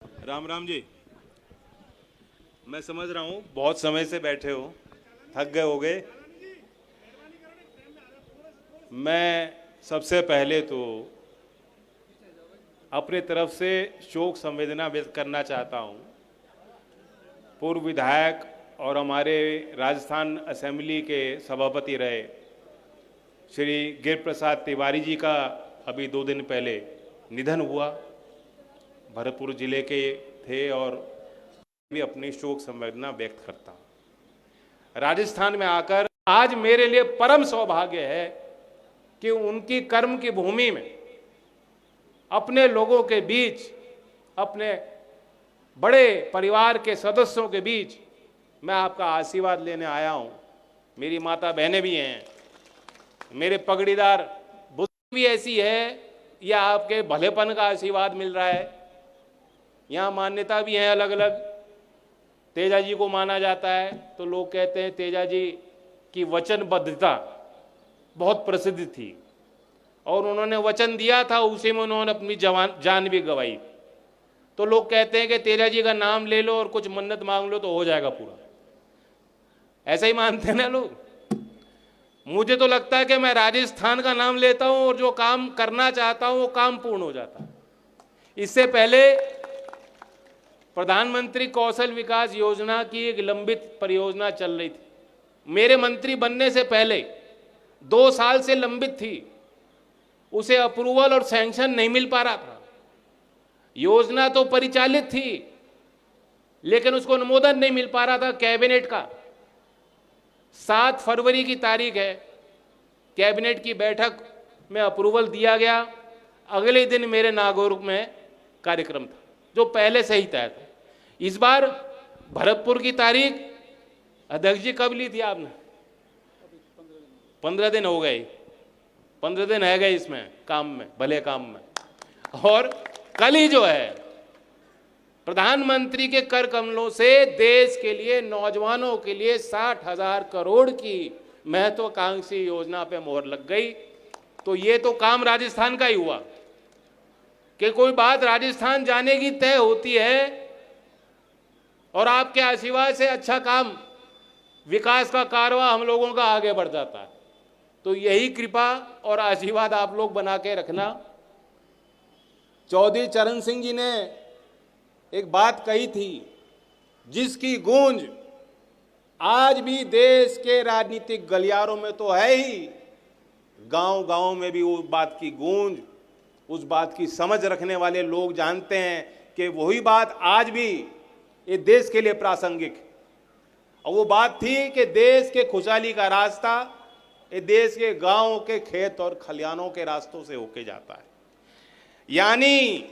राम राम जी। मैं समझ रहा हूँ बहुत समय से बैठे हो, थक गए होगे। मैं सबसे पहले तो अपने तरफ से शोक संवेदना व्यक्त करना चाहता हूँ पूर्व विधायक और हमारे राजस्थान असेंबली के सभापति रहे श्री गिर प्रसाद तिवारी जी का अभी 2 दिन पहले निधन हुआ। भरतपुर जिले के थे और भी अपनी शोक संवेदना व्यक्त करता हूं। राजस्थान में आकर आज मेरे लिए परम सौभाग्य है कि उनकी कर्म की भूमि में अपने लोगों के बीच, अपने बड़े परिवार के सदस्यों के बीच मैं आपका आशीर्वाद लेने आया हूं। मेरी माता बहनें भी हैं, मेरे पगड़ीदार बुजुर्ग भी ऐसी है, या आपके भलेपन का आशीर्वाद मिल रहा है। यहाँ मान्यता भी है अलग अलग। तेजा जी को माना जाता है तो लोग कहते हैं तेजा जी की वचनबद्धता बहुत प्रसिद्ध थी और उन्होंने वचन दिया था, उसी में उन्होंने अपनी जान भी गंवाई। तो लोग कहते हैं कि तेजा जी का नाम ले लो और कुछ मन्नत मांग लो तो हो जाएगा पूरा। ऐसा ही मानते हैं ना लोग। मुझे तो लगता है कि मैं राजस्थान का नाम लेता हूं और जो काम करना चाहता हूं वो काम पूर्ण हो जाता है। इससे पहले प्रधानमंत्री कौशल विकास योजना की एक लंबित परियोजना चल रही थी। मेरे मंत्री बनने से पहले 2 साल से लंबित थी, उसे अप्रूवल और सैंक्शन नहीं मिल पा रहा था। योजना तो परिचालित थी लेकिन उसको अनुमोदन नहीं मिल पा रहा था कैबिनेट का। 7 फरवरी की तारीख है, कैबिनेट की बैठक में अप्रूवल दिया गया। अगले दिन मेरे नागौर में कार्यक्रम था जो पहले से ही तय था। इस बार भरतपुर की तारीख अध्यक्ष जी कब ली थी आपने? 15 दिन हो गए। 15 दिन है गए इसमें काम में, भले काम में। और कल ही जो है प्रधानमंत्री के कर कमलों से देश के लिए, नौजवानों के लिए 60,000 करोड़ की महत्वाकांक्षी योजना पे मोहर लग गई। तो ये तो काम राजस्थान का ही हुआ कि कोई बात राजस्थान जाने की तय होती है और आपके आशीर्वाद से अच्छा काम, विकास का कारवां हम लोगों का आगे बढ़ जाता है। तो यही कृपा और आशीर्वाद आप लोग बना के रखना। चौधरी चरण सिंह जी ने एक बात कही थी जिसकी गूंज आज भी देश के राजनीतिक गलियारों में तो है ही, गांव गांव में भी उस बात की गूंज, उस बात की समझ रखने वाले लोग जानते हैं कि वही बात आज भी ये देश के लिए प्रासंगिक है। और वो बात थी कि देश के खुशहाली का रास्ता ये देश के गांवों के खेत और खलिहानों के रास्तों से होके जाता है। यानी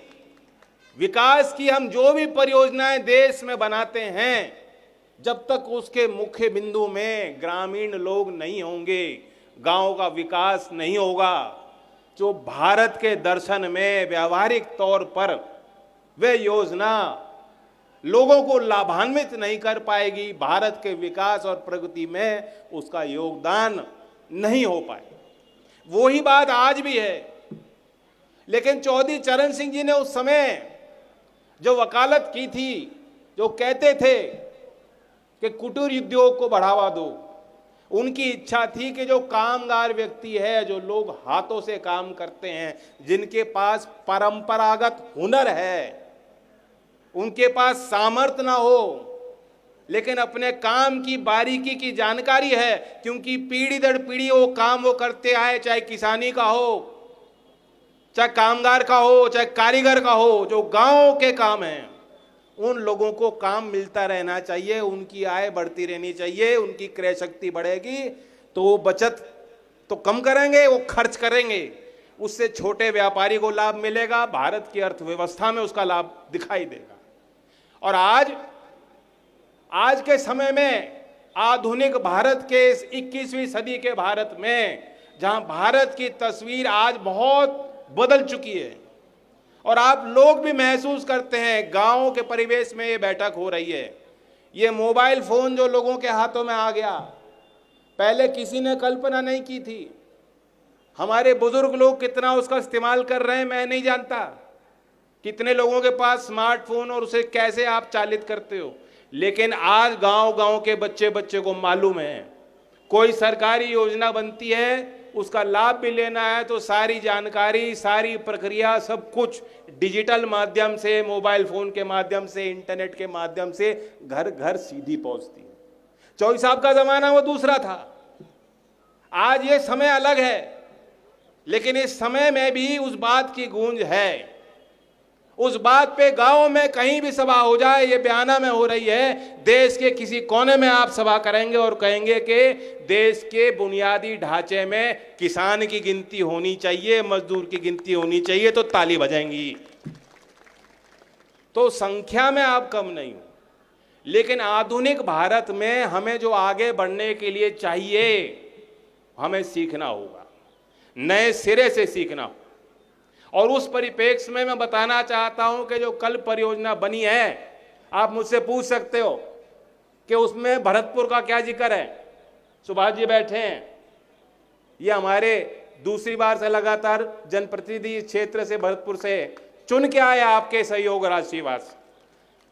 विकास की हम जो भी परियोजनाएं देश में बनाते हैं, जब तक उसके मुख्य बिंदु में ग्रामीण लोग नहीं होंगे, गांव का विकास नहीं होगा। जो भारत के दर्शन में व्यावहारिक तौर पर वे योजना लोगों को लाभान्वित नहीं कर पाएगी, भारत के विकास और प्रगति में उसका योगदान नहीं हो पाए। वही बात आज भी है। लेकिन चौधरी चरण सिंह जी ने उस समय जो वकालत की थी, जो कहते थे कि कुटीर उद्योग को बढ़ावा दो, उनकी इच्छा थी कि जो कामगार व्यक्ति है, जो लोग हाथों से काम करते हैं, जिनके पास परंपरागत हुनर है, उनके पास सामर्थ्य ना हो लेकिन अपने काम की बारीकी की जानकारी है, क्योंकि पीढ़ी दर पीढ़ी वो काम वो करते आए, चाहे किसानी का हो, चाहे कामगार का हो, चाहे कारीगर का हो, जो गांव के काम हैं, उन लोगों को काम मिलता रहना चाहिए, उनकी आय बढ़ती रहनी चाहिए। उनकी क्रय शक्ति बढ़ेगी तो वो बचत तो कम करेंगे, वो खर्च करेंगे, उससे छोटे व्यापारी को लाभ मिलेगा, भारत की अर्थव्यवस्था में उसका लाभ दिखाई देगा। और आज के समय में आधुनिक भारत के इस 21वीं सदी के भारत में, जहां भारत की तस्वीर आज बहुत बदल चुकी है और आप लोग भी महसूस करते हैं, गांवों के परिवेश में ये बैठक हो रही है। ये मोबाइल फोन जो लोगों के हाथों में आ गया, पहले किसी ने कल्पना नहीं की थी। हमारे बुजुर्ग लोग कितना उसका इस्तेमाल कर रहे हैं मैं नहीं जानता, कितने लोगों के पास स्मार्टफोन और उसे कैसे आप चालित करते हो। लेकिन आज गांव गांव के बच्चे बच्चे को मालूम है, कोई सरकारी योजना बनती है, उसका लाभ भी लेना है तो सारी जानकारी, सारी प्रक्रिया, सब कुछ डिजिटल माध्यम से, मोबाइल फोन के माध्यम से, इंटरनेट के माध्यम से घर घर सीधी पहुंचती है। चौधरी साहब का जमाना वो दूसरा था, आज ये समय अलग है, लेकिन इस समय में भी उस बात की गूंज है। उस बात पे गांव में कहीं भी सभा हो जाए, ये बयाना में हो रही है, देश के किसी कोने में आप सभा करेंगे और कहेंगे कि देश के बुनियादी ढांचे में किसान की गिनती होनी चाहिए, मजदूर की गिनती होनी चाहिए, तो ताली बजाएंगी। तो संख्या में आप कम नहीं हो, लेकिन आधुनिक भारत में हमें जो आगे बढ़ने के लिए चाहिए, हमें सीखना होगा, नए सिरे से सीखना होगा। और उस परिप्रेक्ष्य में मैं बताना चाहता हूं कि जो कल परियोजना बनी है, आप मुझसे पूछ सकते हो कि उसमें भरतपुर का क्या जिक्र है। सुभाष जी बैठे हैं, ये हमारे दूसरी बार से लगातार जनप्रतिनिधि क्षेत्र से, भरतपुर से चुन के आए आपके सहयोग राष्ट्रीयवास।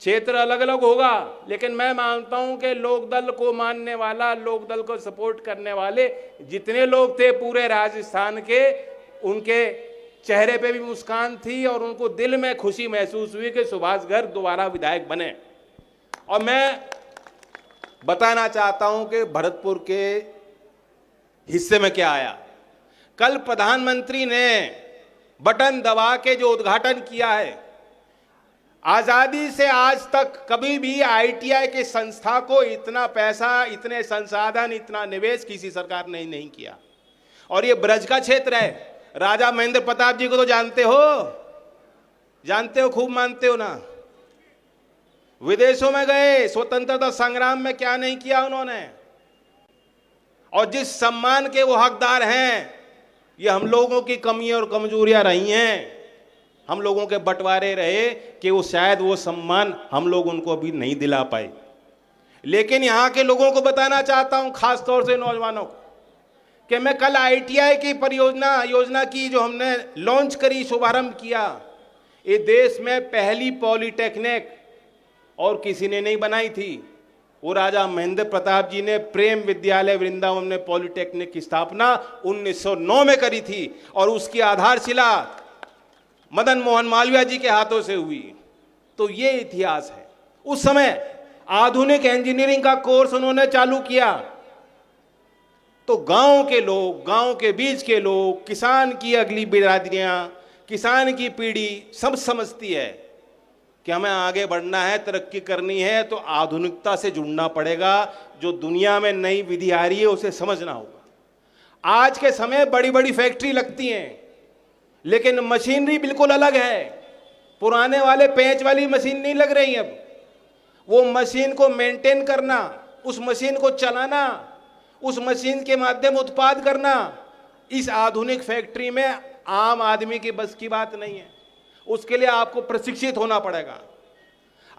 क्षेत्र अलग अलग होगा, लेकिन मैं मानता हूं कि लोकदल को मानने वाला, लोकदल को सपोर्ट करने वाले जितने लोग थे पूरे राजस्थान के, उनके चेहरे पे भी मुस्कान थी और उनको दिल में खुशी महसूस हुई कि सुभाष गर्ग दोबारा विधायक बने। और मैं बताना चाहता हूं कि भरतपुर के हिस्से में क्या आया। कल प्रधानमंत्री ने बटन दबा के जो उद्घाटन किया है, आजादी से आज तक कभी भी आईटीआई के संस्था को इतना पैसा, इतने संसाधन, इतना निवेश किसी सरकार ने नहीं किया। और ये ब्रज का क्षेत्र है, राजा महेंद्र प्रताप जी को तो जानते हो, खूब मानते हो ना। विदेशों में गए, स्वतंत्रता संग्राम में क्या नहीं किया उन्होंने, और जिस सम्मान के वो हकदार हैं, ये हम लोगों की कमियां और कमजोरियां रही हैं, हम लोगों के बंटवारे रहे कि वो शायद वो सम्मान हम लोग उनको अभी नहीं दिला पाए। लेकिन यहां के लोगों को बताना चाहता हूं, खास तौर से नौजवानों को, कि मैं कल आईटीआई की योजना की जो हमने लॉन्च करी, शुभारंभ किया, ये देश में पहली पॉलिटेक्निक और किसी ने नहीं बनाई थी। वो राजा महेंद्र प्रताप जी ने प्रेम विद्यालय वृंदावन में पॉलिटेक्निक की स्थापना 1909 में करी थी, और उसकी आधारशिला मदन मोहन मालवीय जी के हाथों से हुई। तो ये इतिहास है। उस समय आधुनिक इंजीनियरिंग का कोर्स उन्होंने चालू किया, तो गांव के लोग, गांव के बीच के लोग, किसान की अगली बिरादरियां, किसान की पीढ़ी सब समझती है कि हमें आगे बढ़ना है, तरक्की करनी है, तो आधुनिकता से जुड़ना पड़ेगा। जो दुनिया में नई विधि आ रही है उसे समझना होगा। आज के समय बड़ी बड़ी फैक्ट्री लगती हैं, लेकिन मशीनरी बिल्कुल अलग है। पुराने वाले पेंच वाली मशीन नहीं लग रही अब। वो मशीन को मेंटेन करना, उस मशीन को चलाना, उस मशीन के माध्यम उत्पाद करना, इस आधुनिक फैक्ट्री में आम आदमी की बस की बात नहीं है। उसके लिए आपको प्रशिक्षित होना पड़ेगा।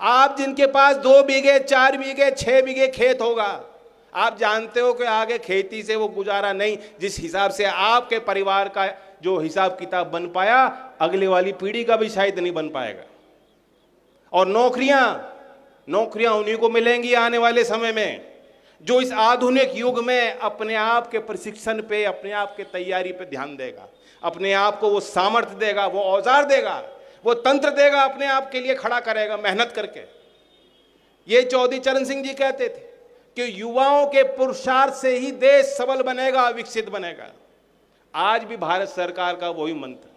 आप जिनके पास 2 बीघे, 4 बीघे, 6 बीघे खेत होगा, आप जानते हो कि आगे खेती से वो गुजारा नहीं। जिस हिसाब से आपके परिवार का जो हिसाब किताब बन पाया, अगले वाली पीढ़ी का भी शायद नहीं बन पाएगा। और नौकरियां उन्हीं को मिलेंगी आने वाले समय में, जो इस आधुनिक युग में अपने आप के प्रशिक्षण पे, अपने आप के तैयारी पे ध्यान देगा, अपने आप को वो सामर्थ्य देगा, वो औजार देगा, वो तंत्र देगा, अपने आप के लिए खड़ा करेगा मेहनत करके। ये चौधरी चरण सिंह जी कहते थे कि युवाओं के पुरुषार्थ से ही देश सबल बनेगा, विकसित बनेगा। आज भी भारत सरकार का वही मंत्र,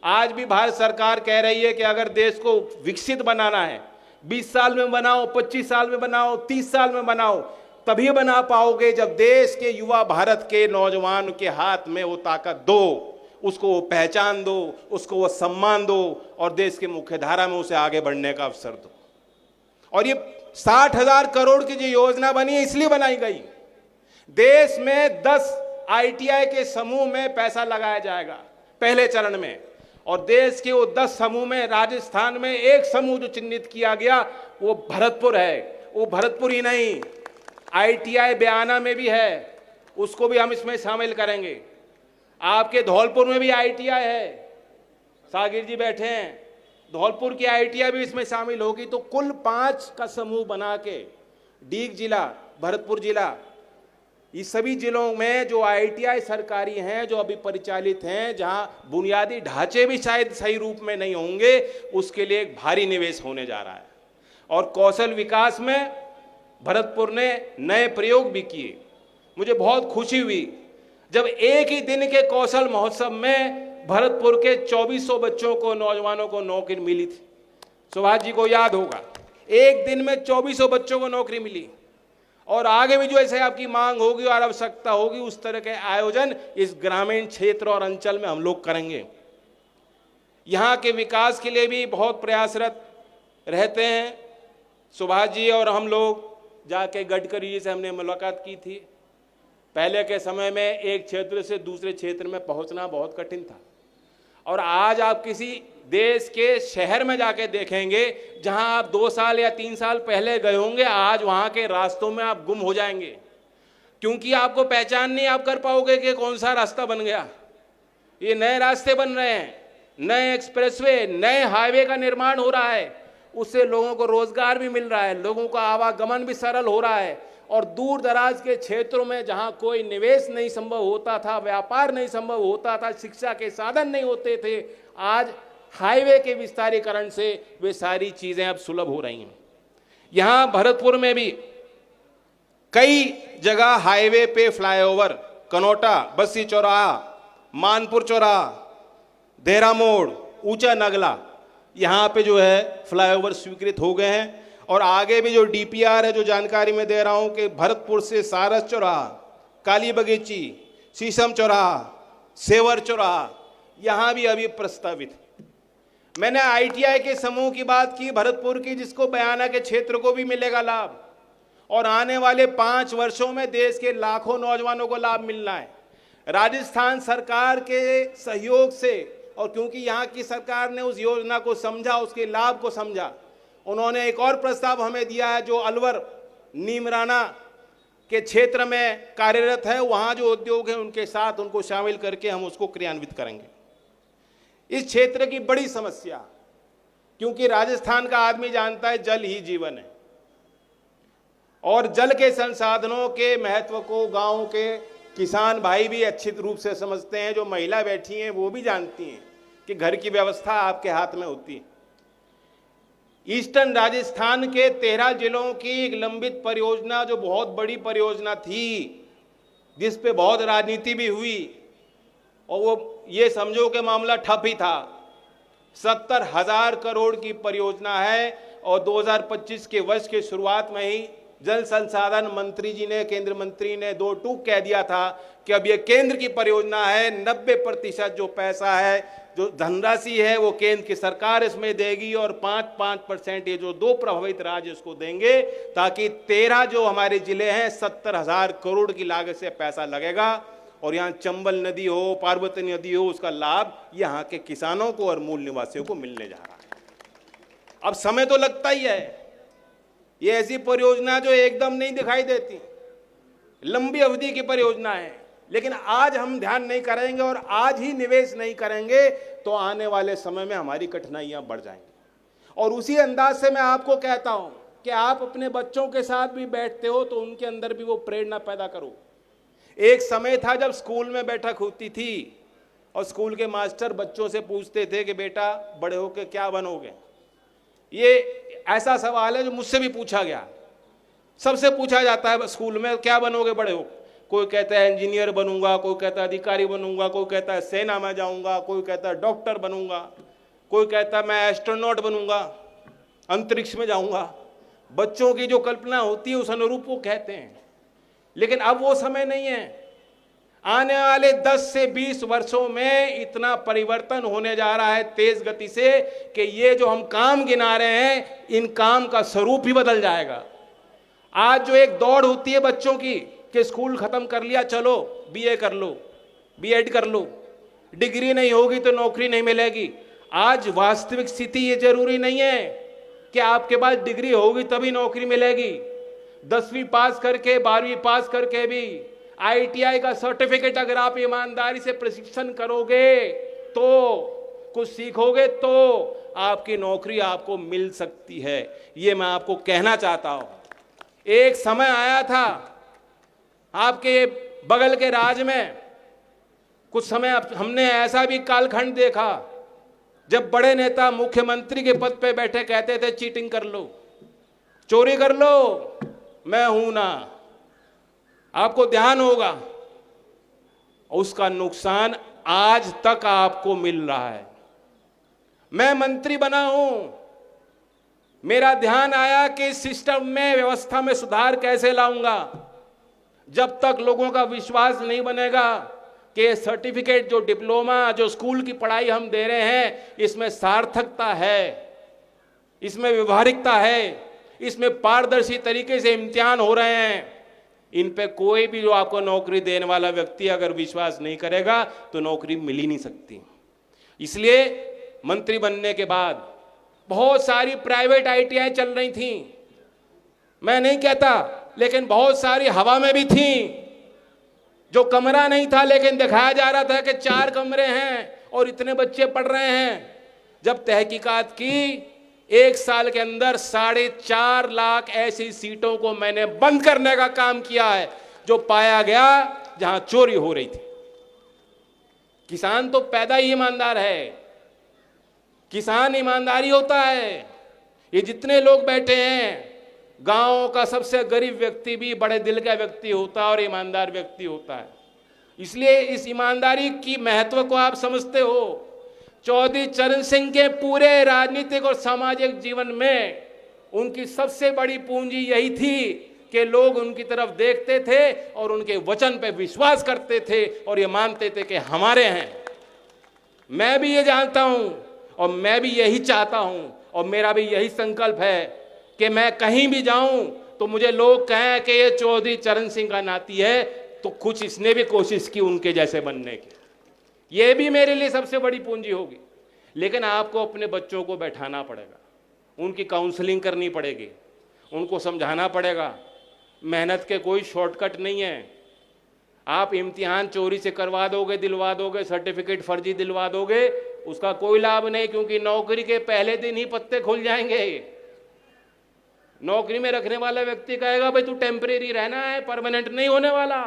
आज भी भारत सरकार कह रही है कि अगर देश को विकसित बनाना है, 20 साल में बनाओ, 25 साल में बनाओ, 30 साल में बनाओ, तभी बना पाओगे जब देश के युवा, भारत के नौजवान के हाथ में वो ताकत दो, उसको वो पहचान दो, उसको वो सम्मान दो, और देश के मुख्य धारा में उसे आगे बढ़ने का अवसर दो। और ये 60,000 करोड़ की जो योजना बनी है, इसलिए बनाई गई। देश में 10 आईटीआई के समूह में पैसा लगाया जाएगा पहले चरण में, और देश के वो 10 समूह में राजस्थान में एक समूह जो चिन्हित किया गया वो भरतपुर है। वो भरतपुर ही नहीं, आईटीआई बयाना में भी है, उसको भी हम इसमें शामिल करेंगे। आपके धौलपुर में भी आईटीआई है, सागिर जी बैठे हैं, धौलपुर की आईटीआई भी इसमें शामिल होगी, तो कुल 5 का समूह बना के डीग जिला, भरतपुर जिला, इस सभी जिलों में जो आईटीआई सरकारी हैं, जो अभी परिचालित हैं, जहां बुनियादी ढांचे भी शायद सही रूप में नहीं होंगे, उसके लिए एक भारी निवेश होने जा रहा है। और कौशल विकास में भरतपुर ने नए प्रयोग भी किए। मुझे बहुत खुशी हुई जब एक ही दिन के कौशल महोत्सव में भरतपुर के 2400 बच्चों को, नौजवानों को नौकरी मिली थी। सुभाष जी को याद होगा, एक दिन में 2400 बच्चों को नौकरी मिली। और आगे भी जो ऐसे आपकी मांग होगी और आवश्यकता होगी, उस तरह के आयोजन इस ग्रामीण क्षेत्र और अंचल में हम लोग करेंगे। यहाँ के विकास के लिए भी बहुत प्रयासरत रहते हैं सुभाष जी। और हम लोग जाके गडकरी जी से हमने मुलाकात की थी। पहले के समय में एक क्षेत्र से दूसरे क्षेत्र में पहुंचना बहुत कठिन था, और आज आप किसी देश के शहर में जाके देखेंगे, जहां आप 2 साल या 3 साल पहले गए होंगे, आज वहां के रास्तों में आप गुम हो जाएंगे, क्योंकि आपको पहचान नहीं आप कर पाओगे कि कौन सा रास्ता बन गया। ये नए रास्ते बन रहे हैं, नए एक्सप्रेसवे, नए हाईवे का निर्माण हो रहा है, उससे लोगों को रोजगार भी मिल रहा है, लोगों का आवागमन भी सरल हो रहा है। और दूर दराज के क्षेत्रों में जहां कोई निवेश नहीं संभव होता था, व्यापार नहीं संभव होता था, शिक्षा के साधन नहीं होते थे, आज हाईवे के विस्तारीकरण से वे सारी चीजें अब सुलभ हो रही हैं। यहां भरतपुर में भी कई जगह हाईवे पे फ्लाईओवर, कनोटा, बस्सी चौराहा, मानपुर चौराहा, देहरा मोड़, ऊंचा नगला, यहाँ पे जो है फ्लाईओवर स्वीकृत हो गए हैं। और आगे भी जो डीपीआर है, जो जानकारी मैं दे रहा हूँ कि भरतपुर से सारस चौराहा, काली बगीची, शीशम चौराहा, सेवर चौराहा, यहाँ भी अभी प्रस्तावित। मैंने आईटीआई के समूह की बात की भरतपुर की, जिसको बयाना के क्षेत्र को भी मिलेगा लाभ, और आने वाले 5 वर्षों में देश के लाखों नौजवानों को लाभ मिलना है। राजस्थान सरकार के सहयोग से, और क्योंकि यहाँ की सरकार ने उस योजना को समझा, उसके लाभ को समझा, उन्होंने एक और प्रस्ताव हमें दिया है, जो अलवर नीमराना के क्षेत्र में कार्यरत है, वहाँ जो उद्योग है उनके साथ उनको शामिल करके हम उसको क्रियान्वित करेंगे। इस क्षेत्र की बड़ी समस्या, क्योंकि राजस्थान का आदमी जानता है जल ही जीवन है, और जल के संसाधनों के महत्व को गांव के किसान भाई भी अच्छी रूप से समझते हैं। जो महिला बैठी हैं वो भी जानती हैं कि घर की व्यवस्था आपके हाथ में होती है। ईस्टर्न राजस्थान के 13 जिलों की एक लंबित परियोजना, जो बहुत बड़ी परियोजना थी, जिस पे बहुत राजनीति भी हुई, और वो ये समझो कि मामला ठप ही था। 70,000 करोड़ की परियोजना है, और 2025 के वर्ष के शुरुआत में ही जल संसाधन मंत्री जी ने, केंद्र मंत्री ने 2 टूक कह दिया था कि अब ये केंद्र की परियोजना है, 90% जो पैसा है, जो धनराशि है, वो केंद्र की सरकार इसमें देगी, और 5% ये जो 2 प्रभावित राज्य उसको देंगे, ताकि 13 जो हमारे जिले हैं, 70,000 करोड़ की लागत से पैसा लगेगा, और यहाँ चंबल नदी हो, पार्वती नदी हो, उसका लाभ यहाँ के किसानों को और मूल निवासियों को मिलने जा रहा है। अब समय तो लगता ही है, ये ऐसी परियोजना जो एकदम नहीं दिखाई देती, लंबी अवधि की परियोजना है, लेकिन आज हम ध्यान नहीं करेंगे और आज ही निवेश नहीं करेंगे तो आने वाले समय में हमारी कठिनाइयां बढ़ जाएंगी। और उसी अंदाज से मैं आपको कहता हूं कि आप अपने बच्चों के साथ भी बैठते हो तो उनके अंदर भी वो प्रेरणा पैदा करो। एक समय था जब स्कूल में बैठक होती थी और स्कूल के मास्टर बच्चों से पूछते थे कि बेटा बड़े होके क्या बनोगे। ये ऐसा सवाल है जो मुझसे भी पूछा गया, सबसे पूछा जाता है स्कूल में, क्या बनोगे बड़े हो। कोई कहता है इंजीनियर बनूंगा, कोई कहता है अधिकारी बनूंगा, कोई कहता है सेना में जाऊंगा, कोई कहता है डॉक्टर बनूंगा, कोई कहता है मैं एस्ट्रोनॉट बनूंगा, अंतरिक्ष में जाऊंगा। बच्चों की जो कल्पना होती है उस अनुरूप वो कहते हैं। लेकिन अब वो समय नहीं है। आने वाले 10 से 20 वर्षों में इतना परिवर्तन होने जा रहा है तेज गति से कि ये जो हम काम गिना रहे हैं, इन काम का स्वरूप ही बदल जाएगा। आज जो एक दौड़ होती है बच्चों की कि स्कूल खत्म कर लिया, चलो बीए कर लो, बीएड कर लो, डिग्री नहीं होगी तो नौकरी नहीं मिलेगी। आज वास्तविक स्थिति ये जरूरी नहीं है कि आपके पास डिग्री होगी तभी नौकरी मिलेगी। 10वीं पास करके, 12वीं पास करके भी आईटीआई का सर्टिफिकेट अगर आप ईमानदारी से प्रशिक्षण करोगे तो, कुछ सीखोगे तो आपकी नौकरी आपको मिल सकती है। ये मैं आपको कहना चाहता हूं। एक समय आया था आपके बगल के राज्य में, कुछ समय हमने ऐसा भी कालखंड देखा जब बड़े नेता मुख्यमंत्री के पद पे बैठे कहते थे चीटिंग कर लो, चोरी कर लो, मैं हूं ना। आपको ध्यान होगा उसका नुकसान आज तक आपको मिल रहा है। मैं मंत्री बना हूं, मेरा ध्यान आया कि इस सिस्टम में, व्यवस्था में सुधार कैसे लाऊंगा। जब तक लोगों का विश्वास नहीं बनेगा कि सर्टिफिकेट, जो डिप्लोमा, जो स्कूल की पढ़ाई हम दे रहे हैं, इसमें सार्थकता है, इसमें व्यवहारिकता है, इसमें पारदर्शी तरीके से इम्तिहान हो रहे हैं, इन पे कोई भी जो आपको नौकरी देने वाला व्यक्ति अगर विश्वास नहीं करेगा तो नौकरी मिल ही नहीं सकती। इसलिए मंत्री बनने के बाद बहुत सारी प्राइवेट आईटीआई चल रही थी, मैं नहीं कहता, लेकिन बहुत सारी हवा में भी थी, जो कमरा नहीं था लेकिन दिखाया जा रहा था कि 4 कमरे हैं और इतने बच्चे पढ़ रहे हैं। जब तहकीकात की, 1 साल के अंदर 4.5 लाख ऐसी सीटों को मैंने बंद करने का काम किया है जो पाया गया जहां चोरी हो रही थी। किसान तो पैदा ही ईमानदार है, किसान ईमानदारी होता है। ये जितने लोग बैठे हैं, गांव का सबसे गरीब व्यक्ति भी बड़े दिल का व्यक्ति होता है और ईमानदार व्यक्ति होता है। इसलिए इस ईमानदारी की महत्व को आप समझते हो। चौधरी चरण सिंह के पूरे राजनीतिक और सामाजिक जीवन में उनकी सबसे बड़ी पूंजी यही थी कि लोग उनकी तरफ देखते थे और उनके वचन पे विश्वास करते थे और ये मानते थे कि हमारे हैं। मैं भी ये जानता हूं और मैं भी यही चाहता हूं और मेरा भी यही संकल्प है कि मैं कहीं भी जाऊं तो मुझे लोग कहें कि ये चौधरी चरण सिंह का नाती है, तो कुछ इसने भी कोशिश की उनके जैसे बनने की। ये भी मेरे लिए सबसे बड़ी पूंजी होगी। लेकिन आपको अपने बच्चों को बैठाना पड़ेगा, उनकी काउंसलिंग करनी पड़ेगी, उनको समझाना पड़ेगा। मेहनत के कोई शॉर्टकट नहीं है। आप इम्तिहान चोरी से करवा दोगे, दिलवा दोगे, सर्टिफिकेट फर्जी दिलवा दोगे, उसका कोई लाभ नहीं, क्योंकि नौकरी के पहले दिन ही पत्ते खुल जाएंगे। नौकरी में रखने वाला व्यक्ति कहेगा भाई तू टेम्परेरी रहना है, परमानेंट नहीं होने वाला।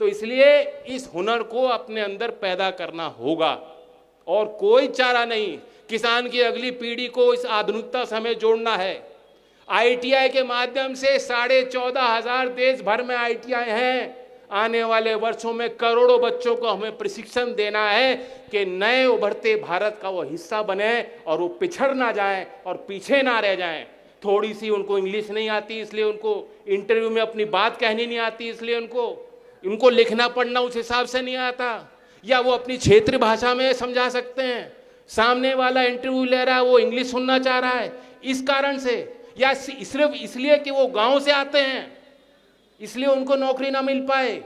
तो इसलिए इस हुनर को अपने अंदर पैदा करना होगा और कोई चारा नहीं। किसान की अगली पीढ़ी को इस आधुनिकता से हमें जोड़ना है। आईटीआई के माध्यम से 14,500 देश भर में आईटीआई हैं। आने वाले वर्षों में करोड़ों बच्चों को हमें प्रशिक्षण देना है कि नए उभरते भारत का वो हिस्सा बने और वो पिछड़ ना जाए और पीछे ना रह जाएं। थोड़ी सी उनको इंग्लिश नहीं आती इसलिए उनको इंटरव्यू में अपनी बात कहनी नहीं आती, इसलिए उनको लिखना पढ़ना उस हिसाब से नहीं आता, या वो अपनी क्षेत्रीय भाषा में समझा सकते हैं, सामने वाला इंटरव्यू ले रहा है वो इंग्लिश सुनना चाह रहा है, इस कारण से, या सिर्फ इसलिए कि वो गांव से आते हैं इसलिए उनको नौकरी ना मिल पाए।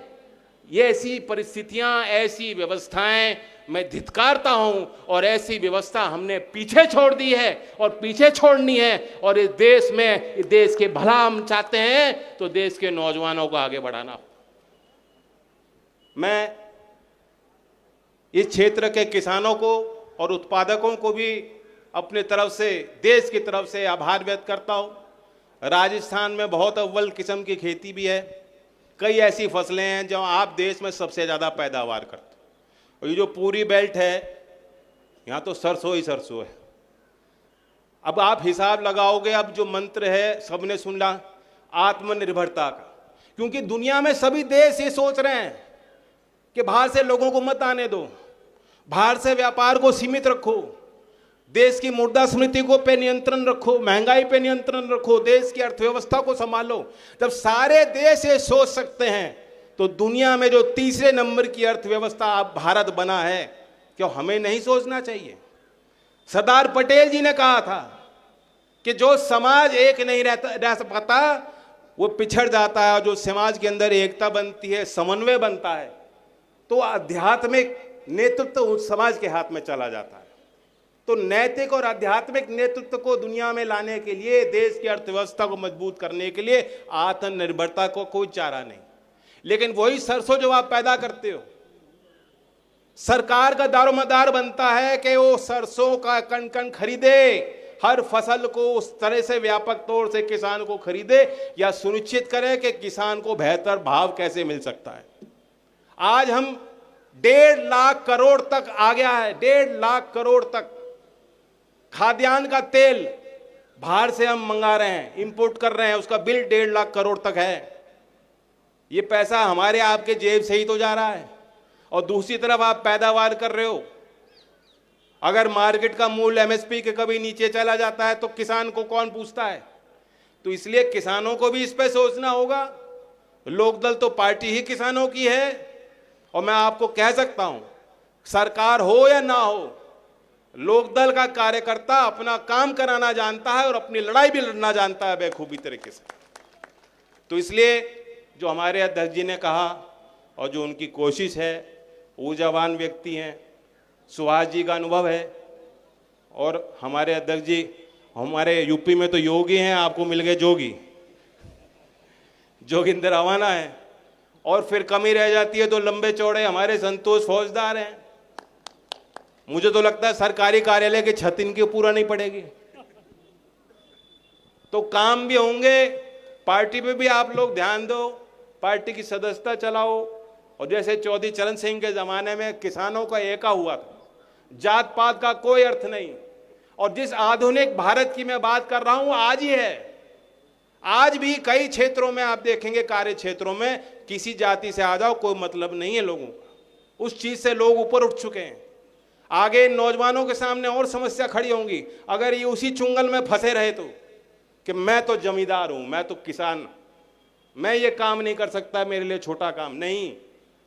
ये ऐसी परिस्थितियां, ऐसी व्यवस्थाएं मैं धिक्कारता हूं और ऐसी व्यवस्था हमने पीछे छोड़ दी है और पीछे छोड़नी है। और इस देश में, इस देश के भला हम चाहते हैं तो देश के नौजवानों को आगे बढ़ाना। मैं इस क्षेत्र के किसानों को और उत्पादकों को भी अपने तरफ से, देश की तरफ से आभार व्यक्त करता हूं। राजस्थान में बहुत अव्वल किस्म की खेती भी है, कई ऐसी फसलें हैं जो आप देश में सबसे ज़्यादा पैदावार करते हैं। और ये जो पूरी बेल्ट है, यहाँ तो सरसों ही सरसों है। अब आप हिसाब लगाओगे, अब जो मंत्र है सबने सुना आत्मनिर्भरता का, क्योंकि दुनिया में सभी देश ये सोच रहे हैं कि बाहर से लोगों को मत आने दो, बाहर से व्यापार को सीमित रखो, देश की मुद्रास्फीति को पे नियंत्रण रखो, महंगाई पे नियंत्रण रखो, देश की अर्थव्यवस्था को संभालो। जब सारे देश ये सोच सकते हैं तो दुनिया में जो 3रे नंबर की अर्थव्यवस्था अब भारत बना है, क्यों हमें नहीं सोचना चाहिए? सरदार पटेल जी ने कहा था कि जो समाज एक नहीं रह पाता वो पिछड़ जाता है, जो समाज के अंदर एकता बनती है, समन्वय बनता है, तो आध्यात्मिक नेतृत्व उस समाज के हाथ में चला जाता है। तो नैतिक और आध्यात्मिक नेतृत्व को दुनिया में लाने के लिए, देश की अर्थव्यवस्था को मजबूत करने के लिए आत्मनिर्भरता को कोई चारा नहीं। लेकिन वही सरसों जो आप पैदा करते हो, सरकार का दारोमदार बनता है कि वो सरसों का कण कण खरीदे, हर फसल को उस तरह से व्यापक तौर से किसान को खरीदे या सुनिश्चित करे कि किसान को बेहतर भाव कैसे मिल सकता है। आज हम 1.5 लाख करोड़ तक आ गया है, 1.5 लाख करोड़ तक खाद्यान्न का तेल बाहर से हम मंगा रहे हैं, इंपोर्ट कर रहे हैं, उसका बिल 1.5 लाख करोड़ तक है। ये पैसा हमारे आपके जेब से ही तो जा रहा है। और दूसरी तरफ आप पैदावार कर रहे हो, अगर मार्केट का मूल्य एमएसपी के कभी नीचे चला जाता है तो किसान को कौन पूछता है? तो इसलिए किसानों को भी इस पे सोचना होगा। लोकदल तो पार्टी ही किसानों की है और मैं आपको कह सकता हूं, सरकार हो या ना हो, लोकदल का कार्यकर्ता अपना काम कराना जानता है और अपनी लड़ाई भी लड़ना जानता है बेखूबी तरीके से। तो इसलिए जो हमारे अध्यक्ष जी ने कहा और जो उनकी कोशिश है, ऊर्जावान व्यक्ति हैं, सुभाष जी का अनुभव है और हमारे अध्यक्ष जी, हमारे यूपी में तो योगी हैं, आपको मिल गए जोगी, जोगिंदर रवाना है। और फिर कमी रह जाती है तो लंबे चौड़े हमारे संतोष फौजदार हैं। मुझे तो लगता है सरकारी कार्यालय की छत इनकी पूरा नहीं पड़ेगी। तो काम भी होंगे, पार्टी पे भी आप लोग ध्यान दो, पार्टी की सदस्यता चलाओ। और जैसे चौधरी चरण सिंह के जमाने में किसानों का एका हुआ था, जात पात का कोई अर्थ नहीं। और जिस आधुनिक भारत की मैं बात कर रहा हूं आज ही है। आज भी कई क्षेत्रों में आप देखेंगे, कार्य क्षेत्रों में किसी जाति से आ जाओ कोई मतलब नहीं है लोगों का, उस चीज से लोग ऊपर उठ चुके हैं। आगे नौजवानों के सामने और समस्या खड़ी होंगी अगर ये उसी चुंगल में फंसे रहे तो, कि मैं तो जमींदार हूं, मैं तो किसान, मैं ये काम नहीं कर सकता, मेरे लिए छोटा काम नहीं।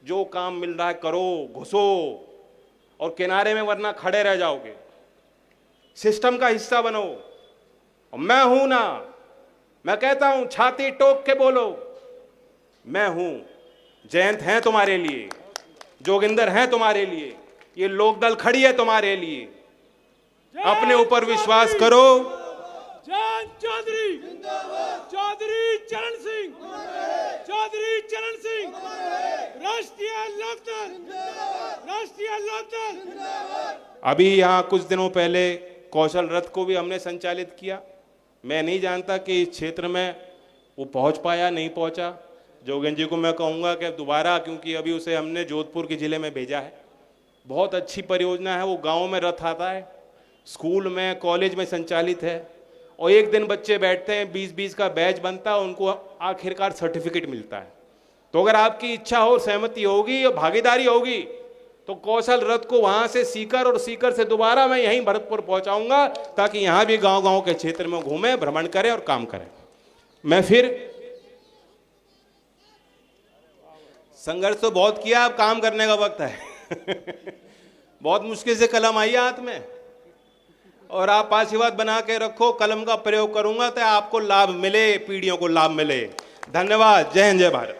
जो काम मिल रहा है करो, घुसो और किनारे में वरना खड़े रह जाओगे। सिस्टम का हिस्सा बनो। और मैं हूं ना, मैं कहता हूं, छाती ठोक के बोलो, मैं हूं। जयंत हैं तुम्हारे लिए, जोगिंदर हैं तुम्हारे लिए, ये लोकदल खड़ी है तुम्हारे लिए। अपने ऊपर विश्वास करो। जयंत चौधरी, चौधरी चरण सिंह, चौधरी चरण सिंह, राष्ट्रीय लोकदल, राष्ट्रीय लोकदल। अभी यहाँ कुछ दिनों पहले कौशल रथ को भी हमने संचालित किया। मैं नहीं जानता कि इस क्षेत्र में वो पहुंच पाया नहीं पहुंचा। जोगेंद्र जी को मैं कहूँगा कि दोबारा, क्योंकि अभी उसे हमने जोधपुर के जिले में भेजा है। बहुत अच्छी परियोजना है। वो गांव में रथ आता है, स्कूल में कॉलेज में संचालित है और एक दिन बच्चे बैठते हैं, 20-20 का बैच बनता है, उनको आखिरकार सर्टिफिकेट मिलता है। तो अगर आपकी इच्छा हो, सहमति होगी और भागीदारी होगी तो कौशल रथ को वहां से सीकर और सीकर से दोबारा मैं यहीं भरतपुर पहुंचाऊंगा, ताकि यहां भी गांव-गांव के क्षेत्र में घूमें, भ्रमण करें और काम करें। मैं फिर संघर्ष तो बहुत किया, अब काम करने का वक्त है। बहुत मुश्किल से कलम आई हाथ में और आप आशीर्वाद बना के रखो, कलम का प्रयोग करूंगा तो आपको लाभ मिले, पीढ़ियों को लाभ मिले। धन्यवाद। जय हिंद, जय भारत।